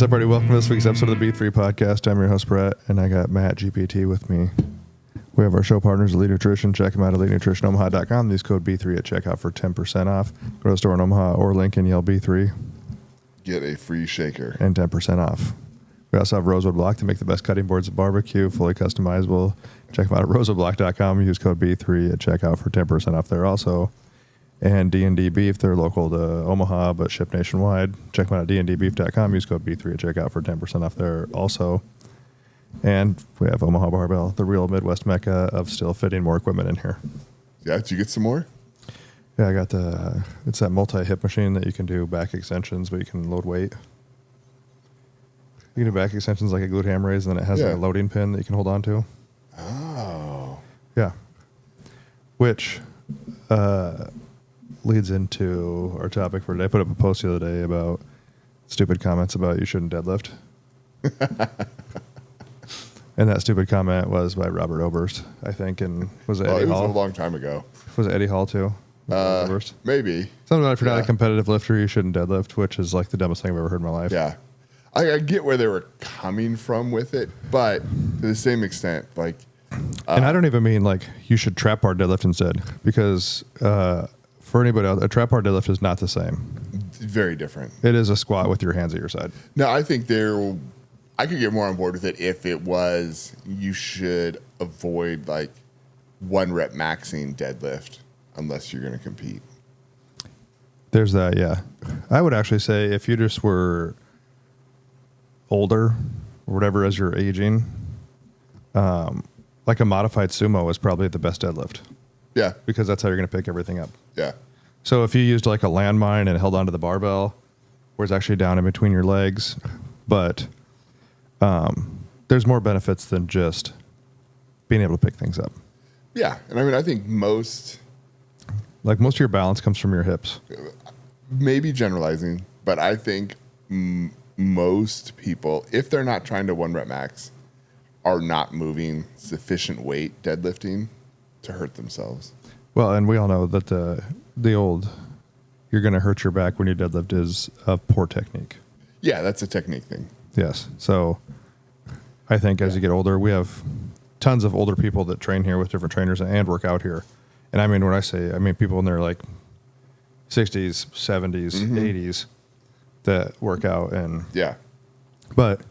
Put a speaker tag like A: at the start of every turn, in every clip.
A: What's up, everybody? Welcome to this week's episode of the B3 Podcast. I'm your host, Brett, and I got Matt GPT with me. We have our show partners, Elite Nutrition. Check them out at EliteNutritionOmaha.com. Use code B3 at checkout for 10% off. Go to the store in Omaha or Lincoln, yell B3.
B: Get a free shaker.
A: And 10% off. We also have Rosewood Block to make the best cutting boards at barbecue, fully customizable. Check them out at rosewoodblock.com. Use code B3 at checkout for 10% off there also. And D&D Beef, they're local to Omaha, but ship nationwide. Check them out at dndbeef.com. Use code B3 at checkout for 10% off there also. And we have Omaha Barbell, the real Midwest mecca of still fitting more equipment in here.
B: Yeah, did you get some more?
A: Yeah, I got it's that multi-hip machine that you can do back extensions, but you can load weight. You can do back extensions like a glute ham raise, and then it has like a loading pin that you can hold on to.
B: Oh.
A: Yeah. Which leads into our topic for today. I put up a post the other day about stupid comments about you shouldn't deadlift. And that stupid comment was by Robert Oberst, I think, and was it Eddie Hall?
B: It was a long time ago.
A: Was it Eddie Hall too?
B: Maybe.
A: Something about if you're not a competitive lifter, you shouldn't deadlift, which is like the dumbest thing I've ever heard in my life.
B: Yeah. I get where they were coming from with it, but to the same extent, like...
A: and I don't even mean like you should trap bar deadlift instead, because for anybody else, a trap bar deadlift is not the same.
B: Very different.
A: It is a squat with your hands at your side.
B: No, I think I could get more on board with it if it was you should avoid like 1 rep maxing deadlift unless you're going to compete.
A: There's that, yeah. I would actually say if you just were older or whatever as you're aging, like a modified sumo is probably the best deadlift.
B: Yeah.
A: Because that's how you're going to pick everything up.
B: Yeah.
A: So if you used like a landmine and held onto the barbell, where it's actually down in between your legs, but there's more benefits than just being able to pick things up.
B: Yeah. And I mean, I think most
A: of your balance comes from your hips.
B: Maybe generalizing, but I think most people, if they're not trying to 1 rep max, are not moving sufficient weight deadlifting to hurt themselves.
A: Well, and we all know that the old you're going to hurt your back when you deadlift is a poor technique.
B: Yeah, that's a technique thing.
A: Yes. So I think as you get older, we have tons of older people that train here with different trainers and work out here. And I mean, when I say, I mean people in their like 60s, 70s, 80s that work out. And
B: yeah.
A: But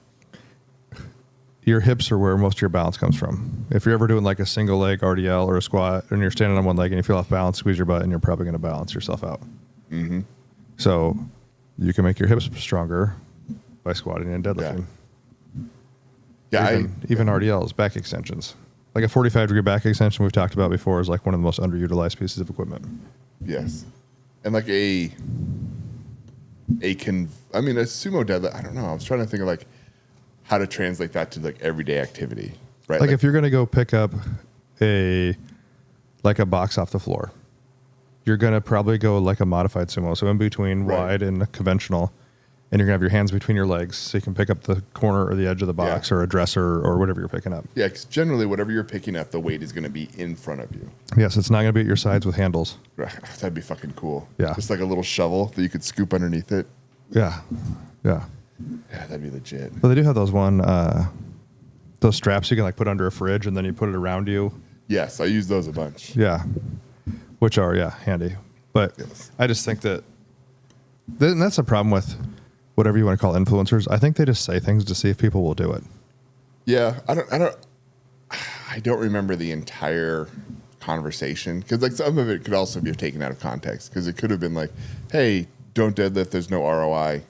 A: your hips are where most of your balance comes from. If you're ever doing like a single leg RDL or a squat and you're standing on one leg and you feel off balance, squeeze your butt and you're probably going to balance yourself out. Mm-hmm. So you can make your hips stronger by squatting and deadlifting.
B: Yeah.
A: Even RDLs, back extensions. Like a 45-degree back extension we've talked about before is like one of the most underutilized pieces of equipment.
B: Yes. And like a sumo deadlift, I don't know. I was trying to think of like how to translate that to like everyday activity, right?
A: Like if you're going to go pick up a box off the floor, you're going to probably go like a modified sumo. So in between wide and conventional, and you're going to have your hands between your legs so you can pick up the corner or the edge of the box or a dresser or whatever you're picking up.
B: Yeah, because generally whatever you're picking up, the weight is going to be in front of you.
A: Yes, it's not going to be at your sides with handles.
B: That'd be fucking cool.
A: Yeah.
B: Just like a little shovel that you could scoop underneath it.
A: Yeah. Yeah.
B: Yeah, that'd be legit.
A: But they do have those straps you can like put under a fridge and then you put it around you.
B: Yes, I use those a bunch.
A: Yeah. Which are, handy. But I just think that that's the problem with whatever you want to call influencers. I think they just say things to see if people will do it.
B: Yeah, I don't remember the entire conversation because like some of it could also be taken out of context because it could have been like, hey, don't deadlift, there's no ROI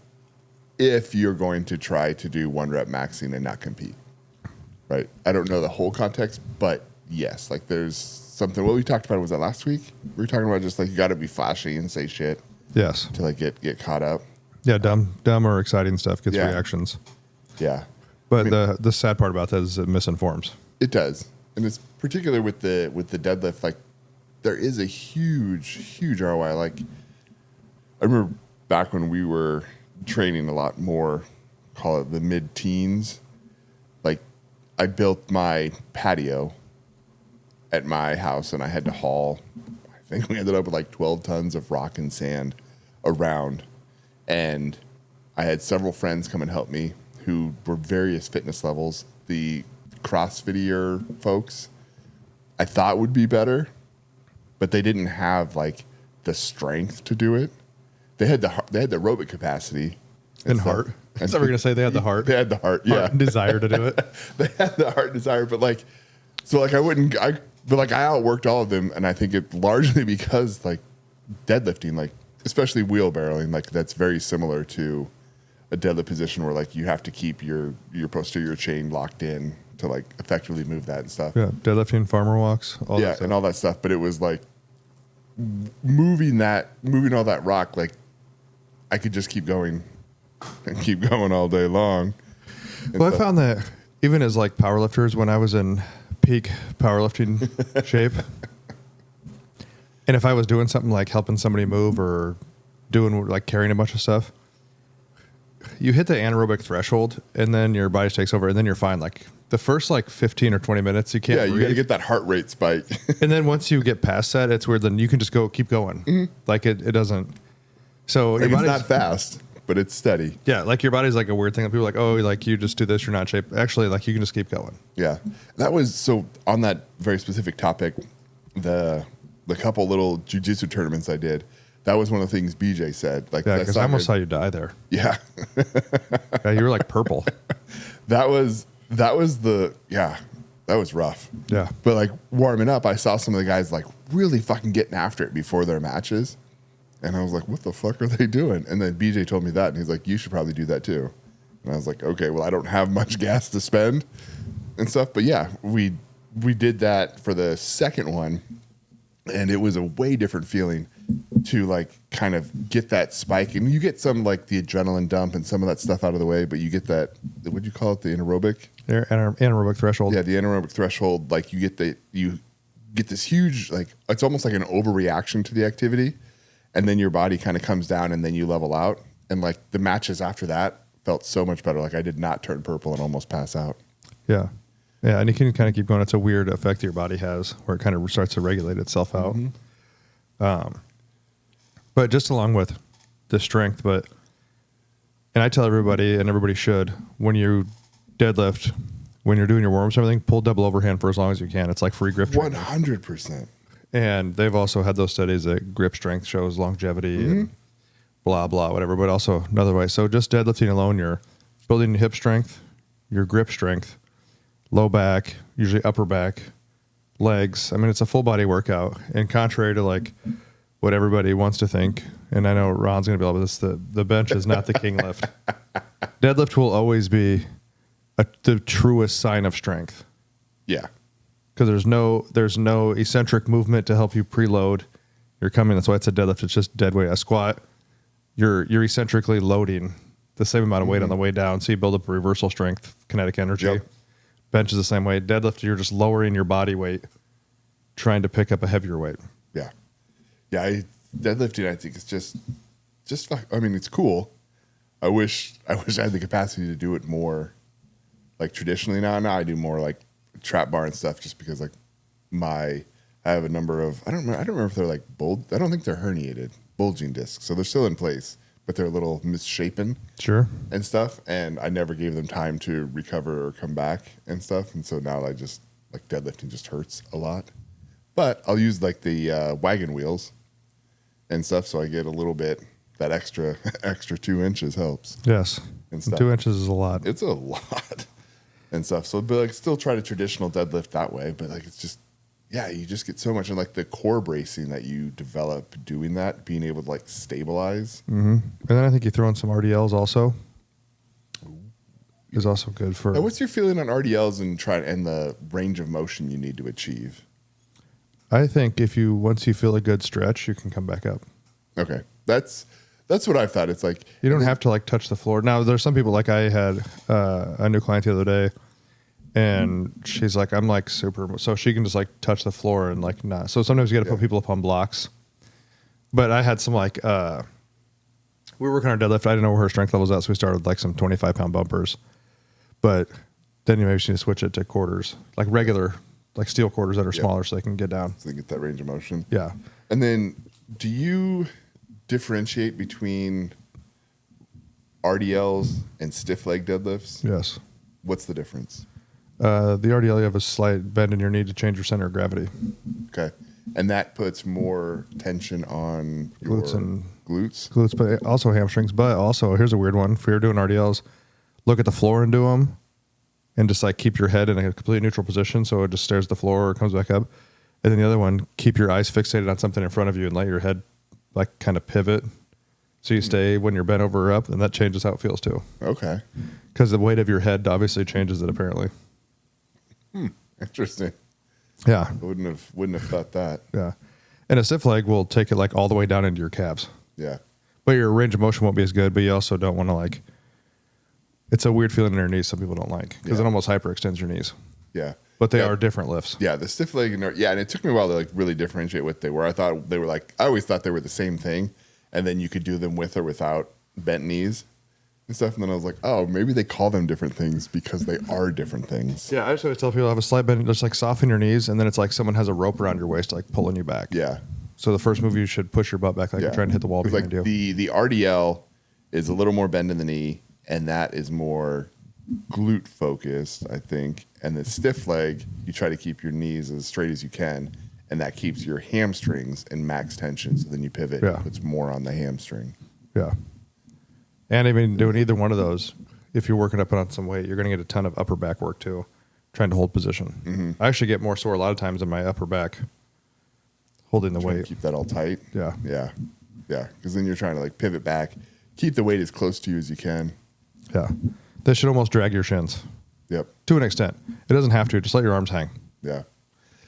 B: if you're going to try to do 1 rep maxing and not compete. Right? I don't know the whole context, but yes, like there's something. What we talked about, was that last week? We were talking about just like you got to be flashy and say shit.
A: Yes.
B: To like get caught up.
A: Yeah, dumb or exciting stuff gets reactions.
B: Yeah.
A: But the sad part about that is it misinforms.
B: It does. And it's particular with the deadlift, like there is a huge ROI. Like I remember back when we were training a lot more, call it the mid-teens, like I built my patio at my house and I had to haul, I think we ended up with like 12 tons of rock and sand around. And I had several friends come and help me who were various fitness levels. The CrossFitier folks I thought would be better, but they didn't have like the strength to do it. They had the aerobic capacity
A: and heart. I was never going to say they had the heart.
B: They had the heart, yeah.
A: Heart and desire to do it.
B: They had the heart and desire, but like, so like I outworked all of them, and I think it largely because like deadlifting, like especially wheelbarrowing, like that's very similar to a deadlift position where like you have to keep your posterior chain locked in to like effectively move that and stuff.
A: Yeah, deadlifting, farmer walks, all that stuff.
B: And all that stuff. But it was like moving all that rock, like I could just keep going and keep going all day long.
A: Well, I found that even as like powerlifters, when I was in peak powerlifting shape, and if I was doing something like helping somebody move or doing like carrying a bunch of stuff, you hit the anaerobic threshold and then your body takes over and then you're fine. Like the first like 15 or 20 minutes, you can't breathe.
B: You got to get that heart rate spike.
A: And then once you get past that, it's weird. Then you can just keep going. Mm-hmm. Like it doesn't. So
B: like
A: your body's
B: not fast, but it's steady.
A: Yeah. Like your body's like a weird thing that people are like, oh, like you just do this, you're not in shape. Actually, like you can just keep going.
B: Yeah. That was so on that very specific topic, the couple little jiu-jitsu tournaments I did, that was one of the things BJ said. Like,
A: yeah, because I almost saw you die there.
B: Yeah.
A: Yeah, you were like purple.
B: That was rough.
A: Yeah.
B: But like warming up, I saw some of the guys like really fucking getting after it before their matches. And I was like, what the fuck are they doing? And then BJ told me that, and he's like, you should probably do that too. And I was like, okay, well, I don't have much gas to spend and stuff. But yeah, we did that for the second one, and it was a way different feeling to like kind of get that spike. And you get some like the adrenaline dump and some of that stuff out of the way, but you get that, what'd you call it? The anaerobic?
A: Anaerobic threshold.
B: Yeah, the anaerobic threshold. Like you get this huge, like it's almost like an overreaction to the activity. And then your body kind of comes down and then you level out. And like the matches after that felt so much better. Like I did not turn purple and almost pass out.
A: Yeah. Yeah. And you can kind of keep going. It's a weird effect your body has where it kind of starts to regulate itself out. Mm-hmm. But just along with the strength, and I tell everybody, and everybody should, when you deadlift, when you're doing your warm-ups and everything, pull double overhand for as long as you can. It's like free grip training.
B: 100%.
A: And they've also had those studies that grip strength shows longevity and blah, blah, whatever, but also another way. So just deadlifting alone, you're building hip strength, your grip strength, low back, usually upper back, legs. I mean, it's a full body workout. And contrary to like what everybody wants to think, and I know Ron's going to be all about this, the bench is not the king lift. Deadlift will always be the truest sign of strength.
B: Yeah.
A: Because there's no eccentric movement to help you preload. You're coming. That's why it's a deadlift. It's just dead weight. A squat, you're eccentrically loading the same amount of weight on the way down, so you build up a reversal strength, kinetic energy.
B: Yep.
A: Bench is the same way. Deadlift, you're just lowering your body weight, trying to pick up a heavier weight.
B: Yeah, yeah. Deadlifting, I think, is just I mean, it's cool. I wish I had the capacity to do it more, like traditionally. Now I do more like trap bar and stuff, just because like I have a number of I don't remember if they're like I don't think they're herniated bulging discs, so they're still in place, but they're a little misshapen,
A: sure, and
B: stuff. And I never gave them time to recover or come back and stuff. And so now I just like deadlifting just hurts a lot. But I'll use like the wagon wheels and stuff, so I get a little bit that extra 2 inches helps.
A: Yes,
B: and stuff.
A: 2 inches is a lot.
B: It's a lot. And stuff. So, but like, still try to traditional deadlift that way. But like, it's just, yeah, you just get so much, and like the core bracing that you develop doing that, being able to like stabilize.
A: Mm-hmm. And then I think you throw in some RDLs also. Is also good for.
B: Now, what's your feeling on RDLs and the range of motion you need to achieve?
A: I think once you feel a good stretch, you can come back up.
B: Okay, that's what I thought. It's like
A: you don't have to like touch the floor. Now there's some people, like I had a new client the other day, and she's like, I'm like super, so she can just like touch the floor and like not. So sometimes you got to put people up on blocks. But I had some like we were working on our deadlift. I didn't know where her strength level was at, so we started with like some 25-pound bumpers. But then you maybe need to switch it to quarters, like regular, like steel quarters that are smaller, so they can get down.
B: So they get that range of motion.
A: Yeah.
B: And then, do you differentiate between RDLs and stiff leg deadlifts.
A: Yes.
B: What's the difference?
A: The RDL, you have a slight bend in your knee to change your center of gravity.
B: Okay. And that puts more tension on your
A: Glutes and
B: glutes.
A: Glutes, but also hamstrings. But also, here's a weird one. If you're doing RDLs, look at the floor and do them, and just like keep your head in a completely neutral position so it just stares at the floor or comes back up. And then the other one, keep your eyes fixated on something in front of you and let your head like kind of pivot. So you stay when you're bent over or up, and that changes how it feels too.
B: Okay.
A: Because the weight of your head obviously changes it apparently.
B: Interesting.
A: Yeah.
B: I wouldn't have thought that.
A: Yeah. And a stiff leg will take it like all the way down into your calves.
B: Yeah.
A: But your range of motion won't be as good, but you also don't want to like, it's a weird feeling in your knees some people don't like because it almost hyperextends your knees.
B: Yeah.
A: But they are different lifts.
B: Yeah, the stiff leg and it took me a while to like really differentiate what they were. I always thought they were the same thing, and then you could do them with or without bent knees and stuff. And then I was like, oh, maybe they call them different things because they are different things.
A: Yeah, I just always tell people have a slight bend, just like soften your knees, and then it's like someone has a rope around your waist, like pulling you back.
B: Yeah.
A: So the first move you should push your butt back, like you're trying to hit the wall behind
B: like
A: you.
B: The RDL is a little more bend in the knee, and that is more glute focused, I think. And the stiff leg, you try to keep your knees as straight as you can, and that keeps your hamstrings in max tension. So then you pivot, and puts more on the hamstring.
A: Yeah. And even doing either one of those, if you're working up on some weight, you're going to get a ton of upper back work too, trying to hold position. Mm-hmm. I actually get more sore a lot of times in my upper back holding the weight.
B: Keep that all tight.
A: Yeah.
B: Yeah. Yeah. Because then you're trying to like pivot back, keep the weight as close to you as you can.
A: Yeah. This should almost drag your shins.
B: Yep.
A: To an extent. It doesn't have to. Just let your arms hang.
B: Yeah.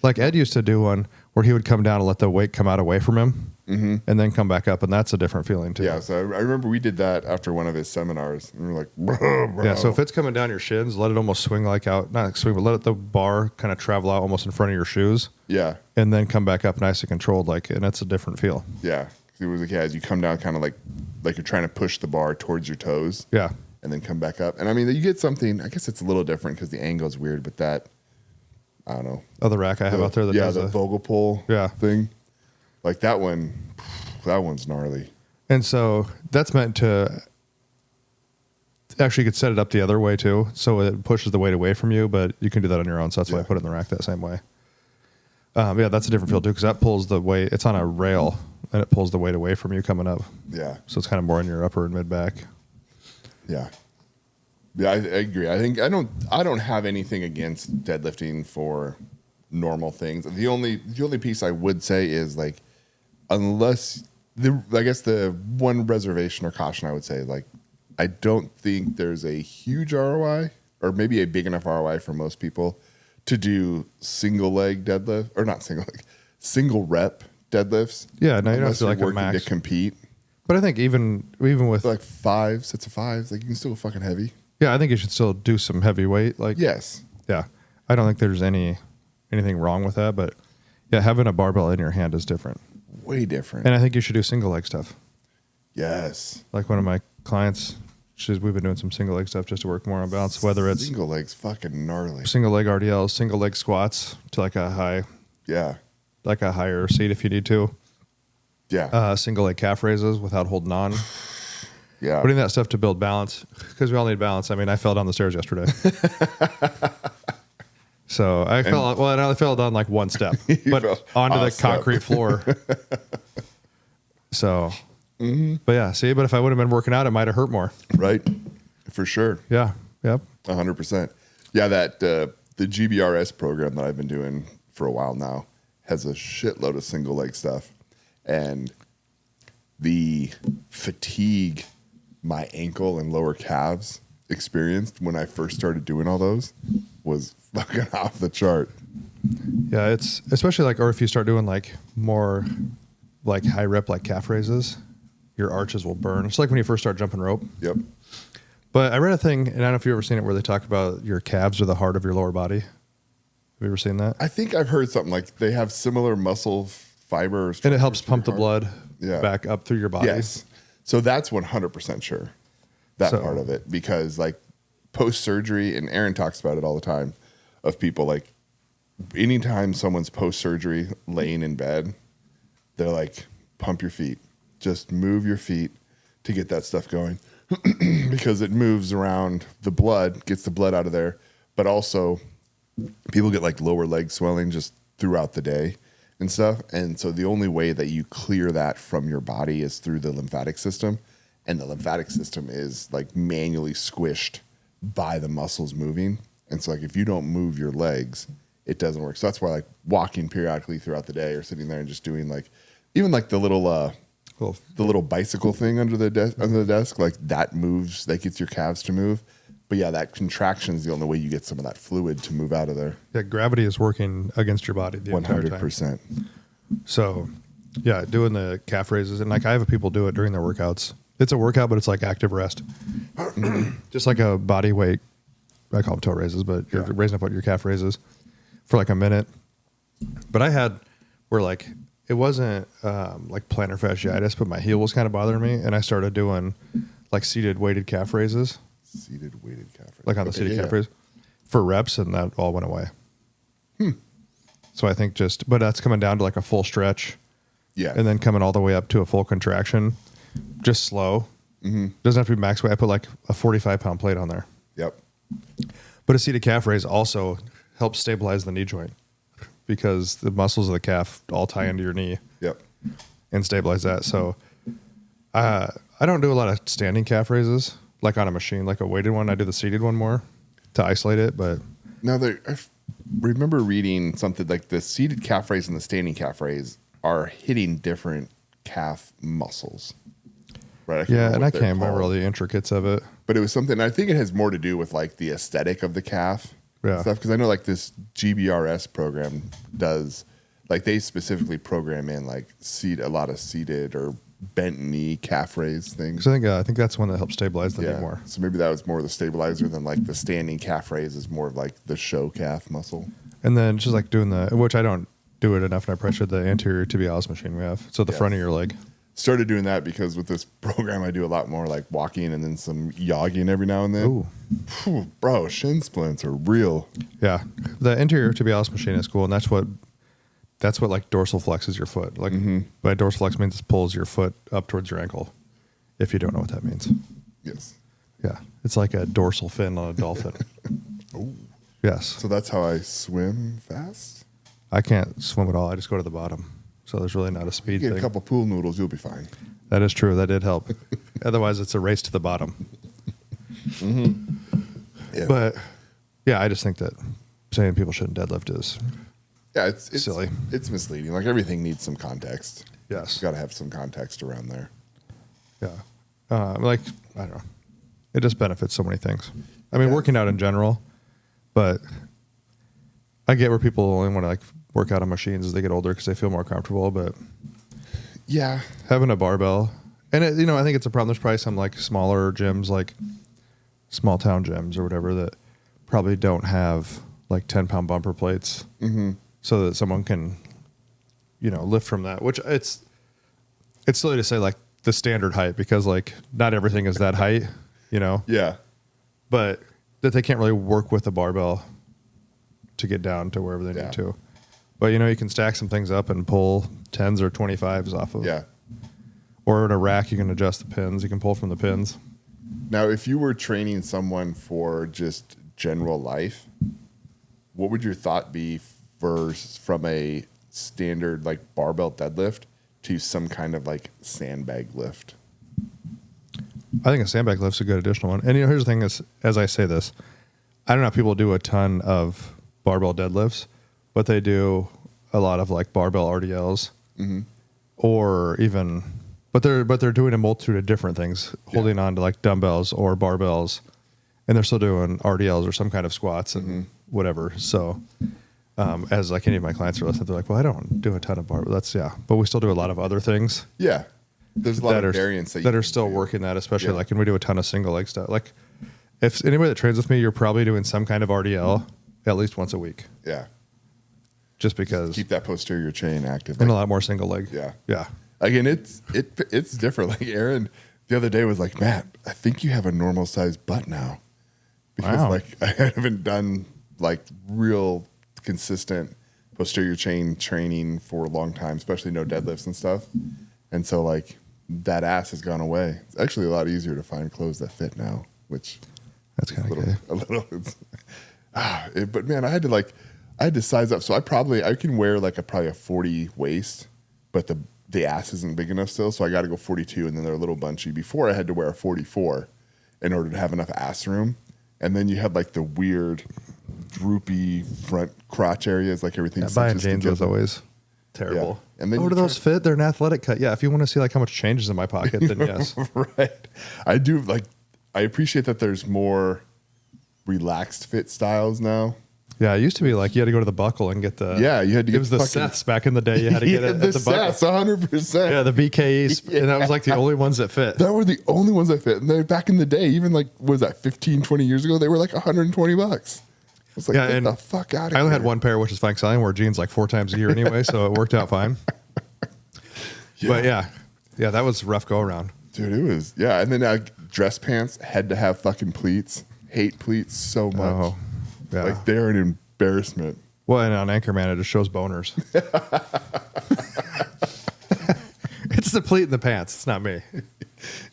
A: Like Ed used to do one where he would come down and let the weight come out away from him and then come back up. And that's a different feeling too.
B: Yeah. So I remember we did that after one of his seminars. And we were like, bro.
A: Yeah. So if it's coming down your shins, let it almost swing like out, not swing, but let the bar kind of travel out almost in front of your shoes.
B: Yeah.
A: And then come back up nice and controlled. And that's a different feel.
B: Yeah. It was like, as you come down kind of like you're trying to push the bar towards your toes.
A: Yeah.
B: And then come back up. And I mean, you get something, I guess it's a little different because the angle is weird, but that, I don't know.
A: Oh, the rack I have out there that does
B: the Vogel pull thing. Like that one's gnarly.
A: And so that's meant to, actually you could set it up the other way too. So it pushes the weight away from you, but you can do that on your own. So that's why I put it in the rack that same way. Yeah, that's a different feel too because that pulls the weight, it's on a rail and it pulls the weight away from you coming up.
B: Yeah.
A: So it's kind of more in your upper and mid back.
B: Yeah. Yeah, I agree. I think I don't have anything against deadlifting for normal things. The only piece I would say is like, unless I guess the one reservation or caution I would say, like, I don't think there's a huge ROI or maybe a big enough ROI for most people to do single leg deadlift or not single leg, single rep deadlifts.
A: Yeah, no, you don't have to
B: you're
A: like a
B: working
A: max
B: to compete.
A: But I think even with
B: like 5 sets of 5s, like you can still go fucking heavy.
A: Yeah, I think you should still do some heavy weight. Like
B: yes,
A: yeah, I don't think there's anything wrong with that. But yeah, having a barbell in your hand is different.
B: Way different.
A: And I think you should do single leg stuff.
B: Yes,
A: like one of my clients, we've been doing some single leg stuff just to work more on balance. Whether it's
B: single legs, fucking gnarly.
A: Single leg RDLs, single leg squats to like a higher seat if you need to.
B: Yeah.
A: Single leg calf raises without holding on.
B: Yeah.
A: Putting that stuff to build balance because we all need balance. I mean, I fell down the stairs yesterday. So I fell down like one step, but onto the concrete floor. So, but yeah, see, but if I would have been working out, it might have hurt more.
B: Right. For sure.
A: Yeah. Yep.
B: 100%. Yeah. That, the GBRS program that I've been doing for a while now has a shitload of single leg stuff. And the fatigue my ankle and lower calves experienced when I first started doing all those was fucking off the chart.
A: Yeah, it's especially like, or if you start doing like more like high rep, like calf raises, your arches will burn. It's like when you first start jumping rope.
B: Yep.
A: But I read a thing, and I don't know if you've ever seen it, where they talk about your calves are the heart of your lower body. Have you ever seen that?
B: I think I've heard something like they have similar muscle fibers.
A: And it helps pump the blood back up through your body.
B: Yes. So that's 100% sure, that part of it. Because like post-surgery, and Aaron talks about it all the time, of people like anytime someone's post-surgery laying in bed, they're like, pump your feet. Just move your feet to get that stuff going. because it moves around the blood, gets the blood out of there, but also people get like lower leg swelling just throughout the day and stuff. And so the only way that you clear that from your body is through the lymphatic system. And the lymphatic system is like manually squished by the muscles moving. And so like if you don't move your legs, it doesn't work. So that's why like walking periodically throughout the day or sitting there and just doing like even like the little bicycle thing under the desk, like that moves, that gets your calves to move. But yeah, that contraction is the only way you get some of that fluid to move out of there.
A: Yeah, gravity is working against your body the entire time.
B: 100%.
A: So, yeah, doing the calf raises, and like I have people do it during their workouts. It's a workout, but it's like active rest, just like a body weight. I call them toe raises, but you're raising up what your calf raises for like a minute. But I had where like it wasn't like plantar fasciitis, but my heel was kind of bothering me, and I started doing like seated weighted calf raises.
B: Seated weighted calf raise.
A: Like on the seated calf raise for reps, and that all went away. So I think but that's coming down to like a full stretch.
B: Yeah.
A: And then coming all the way up to a full contraction, just slow. Doesn't have to be max weight. I put like a 45-pound plate on there.
B: Yep.
A: But a seated calf raise also helps stabilize the knee joint because the muscles of the calf all tie into your knee.
B: Yep.
A: And stabilize that. So I don't do a lot of standing calf raises. Like on a machine, like a weighted one. I do the seated one more to isolate it, but
B: Now, I remember reading something like the seated calf raise and the standing calf raise are hitting different calf muscles. Right?
A: yeah, and I can't remember all the intricates of it.
B: But it was something, I think it has more to do with like the aesthetic of the calf stuff. Because I know like this GBRS program does, like they specifically program in like a lot of seated or bent knee calf raise things.
A: So I think that's one that helps stabilize the knee more.
B: So maybe that was more the stabilizer than like the standing calf raise is more of like the show calf muscle.
A: And then just like doing which I don't do it enough, and I pressure the anterior tibialis machine we have. So the front of your leg.
B: Started doing that because with this program I do a lot more like walking and then some yogging every now and then.
A: Ooh.
B: Whew, bro, shin splints are real.
A: Yeah. The anterior tibialis machine is cool, and that's what like dorsal flexes your foot. Like by dorsal flex means it pulls your foot up towards your ankle, if you don't know what that means.
B: Yes.
A: Yeah. It's like a dorsal fin on a dolphin.
B: Ooh.
A: Yes.
B: So that's how I swim fast?
A: I can't swim at all. I just go to the bottom. So there's really not a speed
B: Get
A: thing.
B: a couple pool noodles, you'll be fine.
A: That is true. That did help. Otherwise, it's a race to the bottom.
B: Yeah.
A: But yeah, I just think that saying people shouldn't deadlift is
B: it's
A: silly.
B: It's misleading. Like everything needs some context.
A: Yes.
B: You got to have some context around there.
A: Yeah. Like, I don't know. It just benefits so many things. I mean, working out in general, but I get where people only want to like work out on machines as they get older because they feel more comfortable. But
B: yeah,
A: having a barbell, and I think it's a problem. There's probably some like smaller gyms, like small town gyms or whatever, that probably don't have like 10-pound bumper plates, so that someone can, lift from that. Which it's silly to say like the standard height because like not everything is that height,
B: Yeah.
A: but that they can't really work with a barbell to get down to wherever they need to. But you can stack some things up and pull 10s or 25s off of.
B: Yeah.
A: Or in a rack, you can adjust the pins. You can pull from the pins.
B: Now, if you were training someone for just general life, what would your thought be from a standard like barbell deadlift to some kind of like sandbag lift?
A: I think a sandbag lift's a good additional one. And here's the thing is, as I say this, I don't know if people do a ton of barbell deadlifts, but they do a lot of like barbell RDLs, or even, but they're doing a multitude of different things, holding on to like dumbbells or barbells, and they're still doing RDLs or some kind of squats and whatever. So, as like any of my clients are listening, they're like, "Well, I don't do a ton of barbell." But we still do a lot of other things.
B: Yeah, there's a lot of variants
A: that are still working that, especially like, and we do a ton of single leg stuff. Like, if anybody that trains with me, you're probably doing some kind of RDL at least once a week.
B: Yeah.
A: Just because
B: keep that posterior chain active.
A: And a lot more single leg.
B: Yeah.
A: Yeah.
B: Again, it's different. Like Aaron the other day was like, Matt, I think you have a normal sized butt now. Because like I haven't done like real consistent posterior chain training for a long time, especially no deadlifts and stuff. And so like that ass has gone away. It's actually a lot easier to find clothes that fit now, which
A: That's kind of
B: a
A: gay.
B: little. But man, I had to size up. So I can wear like probably a 40 waist, but the ass isn't big enough still. So I got to go 42, and then they're a little bunchy. Before I had to wear a 44 in order to have enough ass room, and then you had like the weird droopy front crotch areas, like everything.
A: Buying jeans was always terrible.
B: Yeah. And then
A: do those fit? They're an athletic cut. Yeah, if you want to see like how much changes in my pocket, then yes.
B: Right. I do like. I appreciate that there's more relaxed fit styles now.
A: Yeah, it used to be like you had to go to the buckle and get the.
B: Yeah, you had to get
A: it was the Seths back in the day. You had to get it at the buckle.
B: Seths, 100%.
A: Yeah, the BKEs, and that was like the only ones that fit.
B: That were the only ones that fit. And they back in the day, even like what was that 15, 20 years ago, they were like $120. I was like,
A: Yeah,
B: get
A: and
B: the fuck out of here.
A: I only had one pair, which is fine because I only wear jeans like 4 times a year anyway, so it worked out fine. But yeah, that was a rough go around.
B: Dude, it was, yeah. And then dress pants had to have fucking pleats. Hate pleats so much.
A: Oh, yeah.
B: Like they're an embarrassment.
A: Well, and on Anchorman, it just shows boners. It's the pleat in the pants. It's not me.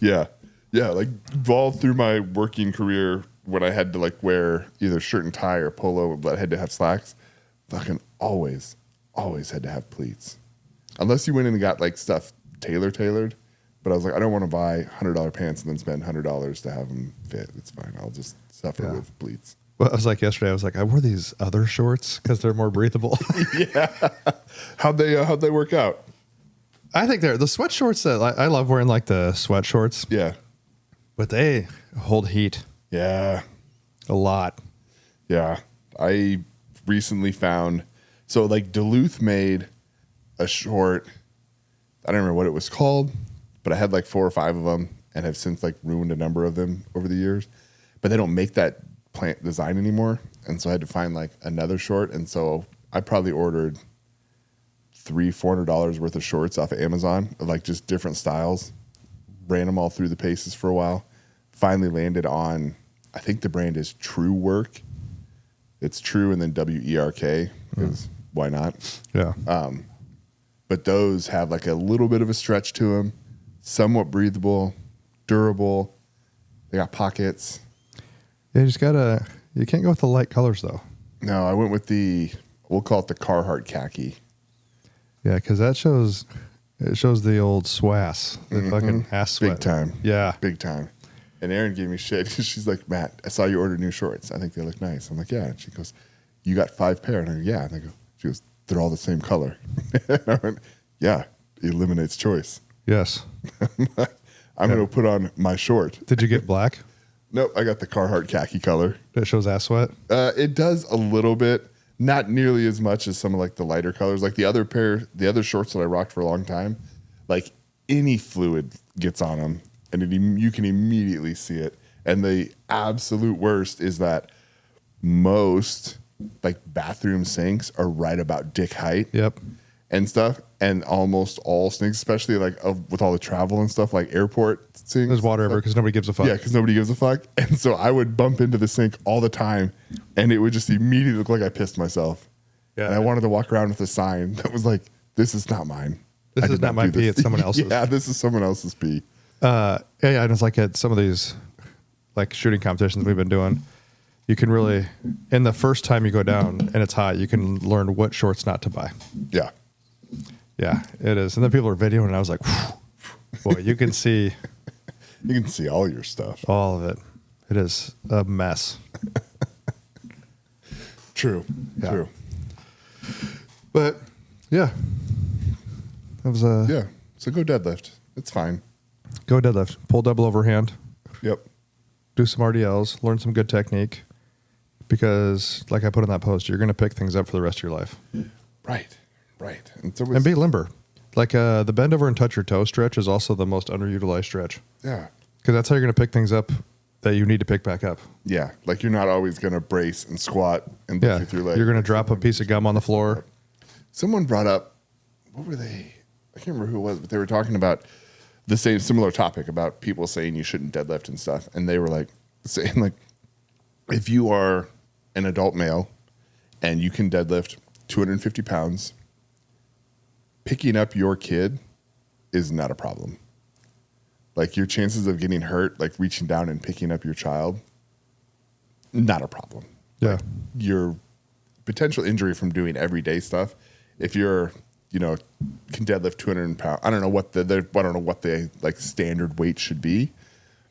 B: Yeah. Yeah. Like all through my working career, when I had to like wear either shirt and tie or polo, but I had to have slacks, fucking always had to have pleats. Unless you went in and got like stuff tailored. But I was like, I don't want to buy $100 pants and then spend $100 to have them fit. It's fine. I'll just suffer with pleats.
A: Well, I was like yesterday, I wore these other shorts because they're more breathable.
B: Yeah. How'd they work out?
A: I think they're the sweat shorts that I love wearing, like the sweat shorts.
B: Yeah.
A: But they hold heat.
B: Yeah.
A: A lot.
B: Yeah. I recently found, so like Duluth made a short, I don't remember what it was called, but I had like 4 or 5 of them and have since like ruined a number of them over the years. But they don't make that plant design anymore. And so I had to find like another short. And so I probably ordered $300-$400 worth of shorts off of Amazon of like just different styles. Ran them all through the paces for a while. Finally landed on, I think the brand is True Work. It's True and then WERK because why not?
A: Yeah.
B: But those have like a little bit of a stretch to them, somewhat breathable, durable. They got pockets.
A: You can't go with the light colors though.
B: No, I went with we'll call it the Carhartt khaki.
A: Yeah, because it shows the old swass, the fucking ass sweat.
B: Big time.
A: Yeah.
B: Big time. And Erin gave me shit. She's like, Matt, I saw you order new shorts. I think they look nice. I'm like, yeah. And she goes, you got 5 pair? And I go, yeah. And she goes, they're all the same color. And I went, yeah, it eliminates choice.
A: Yes.
B: I'm going to put on my short.
A: Did you get black?
B: Nope, I got the Carhartt khaki color.
A: That shows ass sweat?
B: It does a little bit, not nearly as much as some of like the lighter colors. Like the other shorts that I rocked for a long time, like any fluid gets on them and you can immediately see it. And the absolute worst is that most like bathroom sinks are right about dick height.
A: Yep.
B: And stuff, and almost all sinks, especially like with all the travel and stuff, like airport sinks.
A: There's water everywhere because nobody gives a fuck.
B: Yeah, because nobody gives a fuck. And so I would bump into the sink all the time, and it would just immediately look like I pissed myself.
A: Yeah.
B: And I wanted to walk around with a sign that was like, "This is not mine.
A: This
B: I
A: is
B: did
A: not my
B: do
A: pee.
B: this."
A: It's someone else's.
B: Yeah, this is someone else's pee.
A: Yeah, and it's like at some of these like shooting competitions we've been doing, you can really, in the first time you go down and it's hot, you can learn what shorts not to buy.
B: Yeah.
A: Yeah, it is. And then people are videoing, and I was like, whew. Boy, you can see
B: You can see all your stuff.
A: all of it. It is a mess.
B: True.
A: Yeah.
B: True.
A: But yeah, that was a
B: Yeah. So go deadlift. It's fine.
A: go deadlift, pull double overhand,
B: Yep.
A: do some RDLs, learn some good technique, because like I put in that post, you're going to pick things up for the rest of your life.
B: Right. Right.
A: And be limber. Like the bend over and touch your toe stretch is also the most underutilized stretch,
B: Yeah.
A: because that's how you're going to pick things up that you need to pick back up.
B: Yeah. Like you're not always going to brace and squat and
A: Yeah,
B: push your leg.
A: you're going to drop a piece of gum on the floor.
B: Someone brought up, what were they? I can't remember who it was, but they were talking about the same similar topic about people saying you shouldn't deadlift and stuff. And they were like saying like, if you are an adult male and you can deadlift 250 pounds, picking up your kid is not a problem. Like your chances of getting hurt, like reaching down and picking up your child, not a problem.
A: Yeah.
B: Like your potential injury from doing everyday stuff, if you're, can deadlift 200 pounds. I don't know what the like standard weight should be,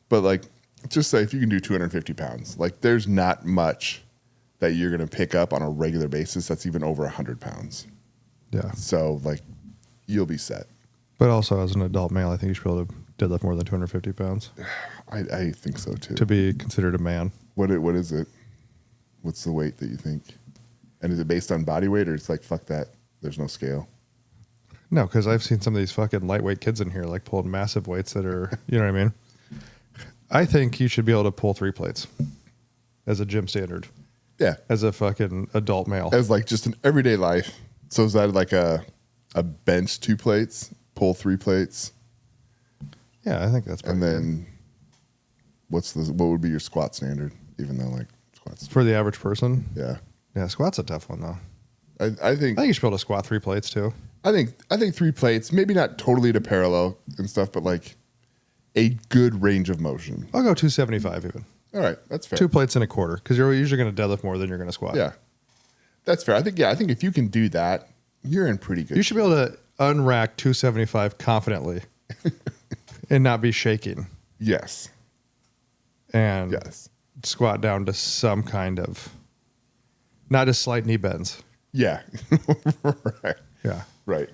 B: but like just say if you can do 250 pounds, like there's not much that you're going to pick up on a regular basis that's even over 100 pounds.
A: Yeah.
B: So like you'll be set.
A: But also as an adult male, I think you should be able to deadlift more than 250 pounds
B: I think so too.
A: to be considered a man.
B: What is it? What's the weight that you think? And is it based on body weight or it's like, fuck that, there's no scale?
A: No, because I've seen some of these fucking lightweight kids in here like pulling massive weights that are, you know what I mean? I think you should be able to pull 3 plates as a gym standard.
B: Yeah.
A: As a fucking adult male.
B: As like just an everyday life. So is that like a bench 2 plates, pull 3 plates?
A: Yeah, I think that's
B: and then what would be your squat standard? Even though like squats
A: for the average person.
B: Yeah.
A: Yeah, squat's a tough one though.
B: I think
A: you should be able to squat 3 plates too.
B: I think 3 plates, maybe not totally to parallel and stuff, but like a good range of motion.
A: I'll go 275 even.
B: All right, that's fair.
A: 2 plates and a quarter because you're usually going to deadlift more than you're going to squat.
B: Yeah, that's fair. I think if you can do that, you're in pretty good.
A: You should be able to unrack 275 confidently and not be shaking.
B: Yes.
A: And
B: yes.
A: Squat down to some kind of, not just slight knee bends.
B: Yeah. Right.
A: Yeah.
B: Right.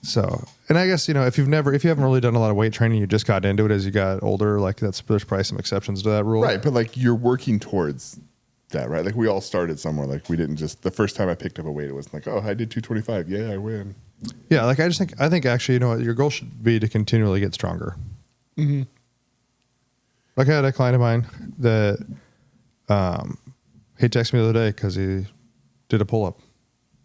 A: So, and I guess, if you haven't really done a lot of weight training, you just got into it as you got older, like there's probably some exceptions to that rule.
B: Right. But like you're working towards that, right? Like we all started somewhere. Like we didn't just, the first time I picked up a weight, it was like, oh, I did 225. Yeah, I win.
A: Yeah. Like I think actually, your goal should be to continually get stronger.
B: Mm-hmm.
A: Like I had a client of mine that, he texted me the other day because he did a pull-up.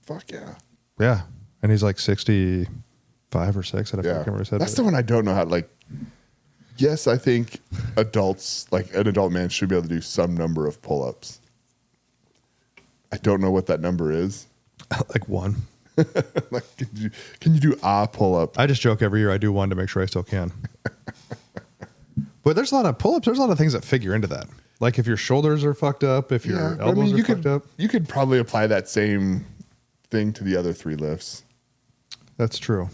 B: Fuck yeah.
A: Yeah. And he's like 65 or 6. I can't remember.
B: That's the one I don't know how, like, yes, I think adults, like an adult man should be able to do some number of pull-ups. I don't know what that number is.
A: Like 1.
B: Like, can you do a pull-up?
A: I just joke every year I do 1 to make sure I still can. But there's a lot of pull-ups. There's a lot of things that figure into that. Like if your shoulders are fucked up, if your elbows are fucked up.
B: You could probably apply that same thing to the other 3 lifts.
A: That's true.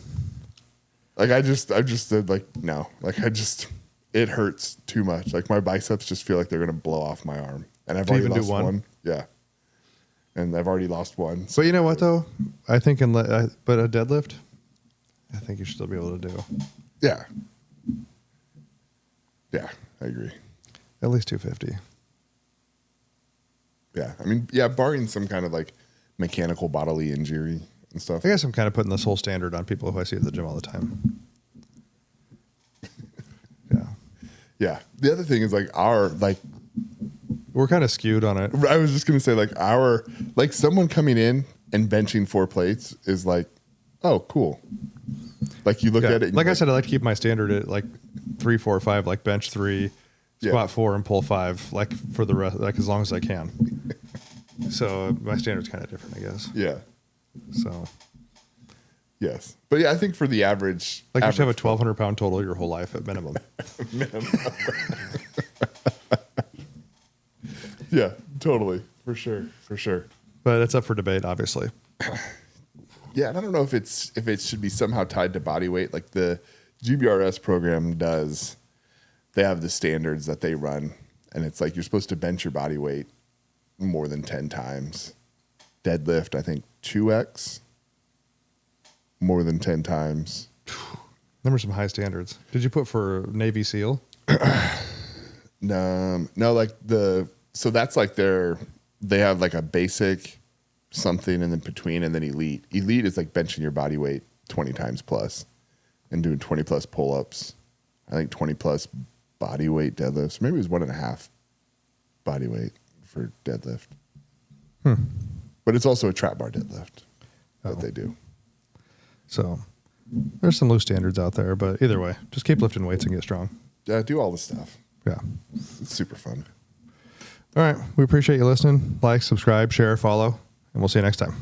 B: Like I just said like, no, like it hurts too much. Like my biceps just feel like they're going to blow off my arm. And I've already lost one. Yeah. And I've already lost one.
A: So. But you know what though? I think but a deadlift, I think you should still be able to do.
B: Yeah. Yeah, I agree.
A: At least 250.
B: Yeah. I mean, yeah, barring some kind of like mechanical bodily injury and stuff.
A: I guess I'm kind of putting this whole standard on people who I see at the gym all the time. Yeah.
B: Yeah. The other thing is like
A: we're kind of skewed on it.
B: I was just going to say like someone coming in and benching 4 plates is like, oh, cool. Like you look at it.
A: Like I said, I like to keep my standard at like 3, 4, 5, like bench 3, squat 4 and pull 5, like for the rest, like as long as I can. So my standard's kind of different, I guess.
B: Yeah.
A: So.
B: Yes. But yeah, I think for the average.
A: Like you should have a 1,200 pound total your whole life at minimum.
B: Yeah, totally. For sure. For sure.
A: But it's up for debate, obviously.
B: Yeah, and I don't know if it should be somehow tied to body weight. Like the GBRS program does. They have the standards that they run. And it's like you're supposed to bench your body weight more than 10 times. Deadlift, I think 2x. More than 10 times.
A: Them are some high standards. Did you put for Navy SEAL?
B: No, like so that's like they have like a basic something and then between and then elite. Elite is like benching your body weight 20 times plus and doing 20 plus pull-ups. I think 20 plus body weight deadlifts. Maybe it was 1.5 body weight for deadlift. But it's also a trap bar deadlift that they do.
A: So there's some loose standards out there, but either way, just keep lifting weights and get strong.
B: Yeah, do all the stuff.
A: Yeah.
B: It's super fun.
A: All right. We appreciate you listening. Like, subscribe, share, follow, and we'll see you next time.